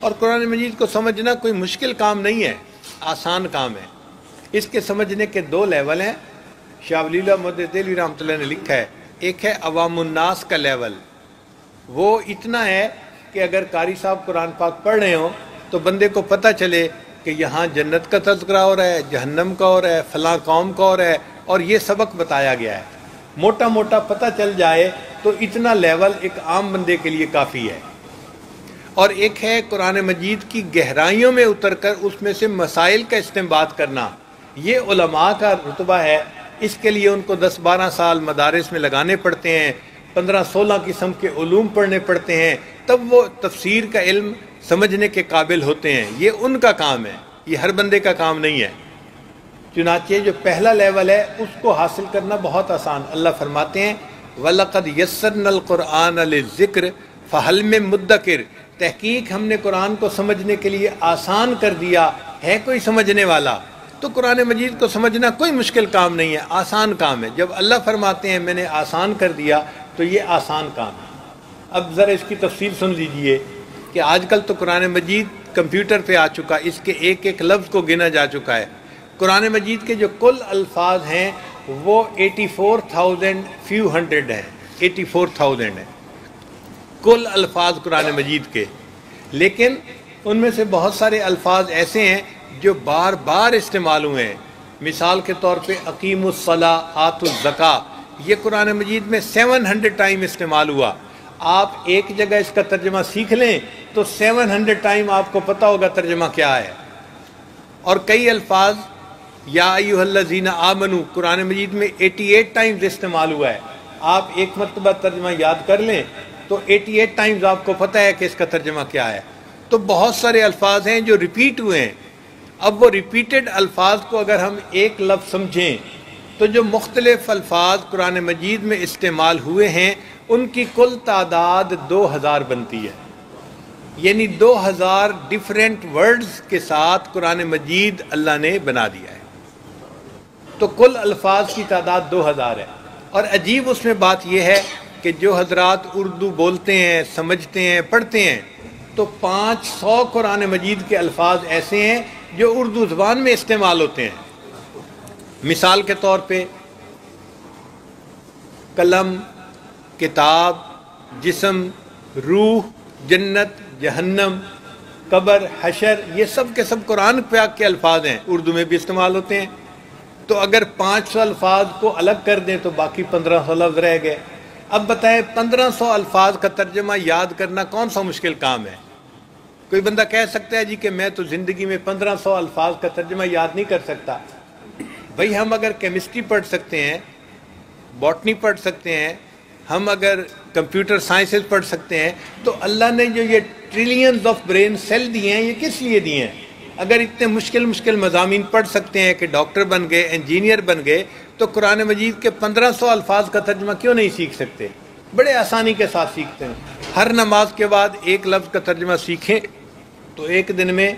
اور قرآن مجید کو سمجھنا کوئی مشکل کام نہیں ہے، آسان کام ہے۔ اس کے سمجھنے کے دو لیول ہیں۔ شاہ ولی اللہ محدث دہلوی رحمۃ اللہ نے لکھا ہے، ایک ہے عوام الناس کا لیول، وہ اتنا ہے کہ اگر قاری صاحب قرآن پاک پڑھ رہے ہوں تو بندے کو پتہ چلے کہ یہاں جنت کا تذکرہ ہو رہا ہے، جہنم کا ہو رہا ہے، فلاں قوم کا ہو رہا ہے، اور یہ سبق بتایا گیا ہے، موٹا موٹا پتہ چل جائے تو اتنا لیول ایک عام بندے کے لیے کافی ہے۔ اور ایک ہے قرآن مجید کی گہرائیوں میں اتر کر اس میں سے مسائل کا استنباط کرنا، یہ علماء کا رتبہ ہے۔ اس کے لیے ان کو 10-12 سال مدارس میں لگانے پڑتے ہیں، 15-16 قسم کے علوم پڑھنے پڑتے ہیں، تب وہ تفسیر کا علم سمجھنے کے قابل ہوتے ہیں۔ یہ ان کا کام ہے، یہ ہر بندے کا کام نہیں ہے۔ چنانچہ جو پہلا لیول ہے اس کو حاصل کرنا بہت آسان۔ اللہ فرماتے ہیں وَلَقَدْ يَسَّرْنَا الْقُرْآنَ لِلذِّكْرِ فَهَلْ مِن مُدَّكِرٍ، تحقیق ہم نے قرآن کو سمجھنے کے لیے آسان کر دیا، ہے کوئی سمجھنے والا؟ تو قرآن مجید کو سمجھنا کوئی مشکل کام نہیں ہے، آسان کام ہے۔ جب اللہ فرماتے ہیں میں نے آسان کر دیا تو یہ آسان کام ہے۔ اب ذرا اس کی تفصیل سن لیجئے کہ آج کل تو قرآن مجید کمپیوٹر پہ آ چکا، اس کے ایک ایک لفظ کو گنا جا چکا ہے۔ قرآن مجید کے جو کل الفاظ ہیں وہ 84,000 فیو ہنڈریڈ ہیں، 84,000 ہیں کل الفاظ قرآن مجید کے، لیکن ان میں سے بہت سارے الفاظ ایسے ہیں جو بار بار استعمال ہوئے ہیں۔ مثال کے طور پہ اقیم الصلاۃ آتوا الزکاۃ، یہ قرآن مجید میں 700 ٹائم استعمال ہوا۔ آپ ایک جگہ اس کا ترجمہ سیکھ لیں تو 700 ٹائم آپ کو پتہ ہوگا ترجمہ کیا ہے۔ اور کئی الفاظ یا ایھا الذین آمنو قرآن مجید میں 88 ٹائمز استعمال ہوا ہے۔ آپ ایک مرتبہ ترجمہ یاد کر لیں تو 88 ٹائمز آپ کو پتہ ہے کہ اس کا ترجمہ کیا ہے۔ تو بہت سارے الفاظ ہیں جو ریپیٹ ہوئے ہیں۔ اب وہ ریپیٹڈ الفاظ کو اگر ہم ایک لفظ سمجھیں تو جو مختلف الفاظ قرآن مجید میں استعمال ہوئے ہیں ان کی کل تعداد 2000 بنتی ہے، یعنی 2000 ڈیفرنٹ ورڈز کے ساتھ قرآن مجید اللہ نے بنا دیا ہے۔ تو کل الفاظ کی تعداد 2000 ہے۔ اور عجیب اس میں بات یہ ہے کہ جو حضرات اردو بولتے ہیں، سمجھتے ہیں، پڑھتے ہیں، تو 500 قرآن مجید کے الفاظ ایسے ہیں جو اردو زبان میں استعمال ہوتے ہیں۔ مثال کے طور پہ قلم، کتاب، جسم، روح، جنت، جہنم، قبر، حشر، یہ سب کے سب قرآن پاک کے الفاظ ہیں، اردو میں بھی استعمال ہوتے ہیں۔ تو اگر 500 الفاظ کو الگ کر دیں تو باقی 1500 لفظ رہ گئے۔ اب بتائیں 1500 الفاظ کا ترجمہ یاد کرنا کون سا مشکل کام ہے؟ کوئی بندہ کہہ سکتا ہے جی کہ میں تو زندگی میں 1500 الفاظ کا ترجمہ یاد نہیں کر سکتا۔ بھئی ہم اگر کیمسٹری پڑھ سکتے ہیں، باٹنی پڑھ سکتے ہیں، ہم اگر کمپیوٹر سائنسز پڑھ سکتے ہیں، تو اللہ نے جو یہ ٹریلینز آف برین سیل دیے ہیں یہ کس لیے دیے ہیں؟ اگر اتنے مشکل مضامین پڑھ سکتے ہیں کہ ڈاکٹر بن گئے، انجینئر بن گئے، تو قرآن مجید کے 1500 الفاظ کا ترجمہ کیوں نہیں سیکھ سکتے؟ بڑے آسانی کے ساتھ سیکھتے ہیں۔ ہر نماز کے بعد ایک لفظ کا ترجمہ سیکھیں تو ایک دن میں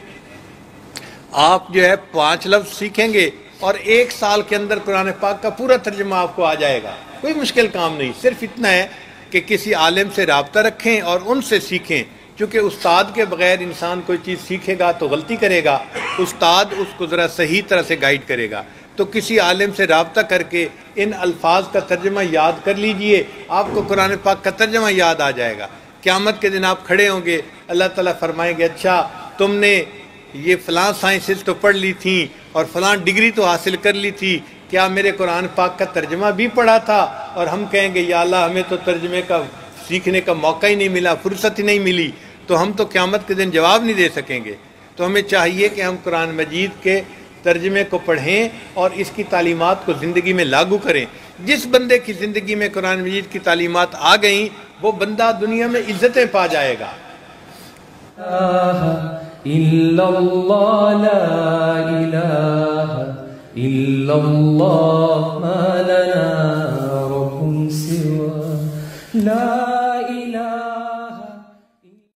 آپ جو ہے 5 لفظ سیکھیں گے اور 1 سال کے اندر قرآن پاک کا پورا ترجمہ آپ کو آ جائے گا۔ کوئی مشکل کام نہیں، صرف اتنا ہے کہ کسی عالم سے رابطہ رکھیں اور ان سے سیکھیں، چونکہ استاد کے بغیر انسان کوئی چیز سیکھے گا تو غلطی کرے گا، استاد اس کو ذرا صحیح طرح سے گائیڈ کرے گا۔ تو کسی عالم سے رابطہ کر کے ان الفاظ کا ترجمہ یاد کر لیجئے، آپ کو قرآن پاک کا ترجمہ یاد آ جائے گا۔ قیامت کے دن آپ کھڑے ہوں گے، اللہ تعالیٰ فرمائیں گے اچھا تم نے یہ فلاں سائنسز تو پڑھ لی تھیں اور فلاں ڈگری تو حاصل کر لی تھی، کیا میرے قرآن پاک کا ترجمہ بھی پڑھا تھا؟ اور ہم کہیں گے یا اللہ ہمیں تو ترجمے کا سیکھنے کا موقع ہی نہیں ملا، فرصت ہی نہیں ملی، تو ہم تو قیامت کے دن جواب نہیں دے سکیں گے۔ تو ہمیں چاہیے کہ ہم قرآن مجید کے ترجمے کو پڑھیں اور اس کی تعلیمات کو زندگی میں لاگو کریں۔ جس بندے کی زندگی میں قرآن مجید کی تعلیمات آ گئیں وہ بندہ دنیا میں عزتیں پا جائے گا۔ الا اللہ لا الہ الا اللہ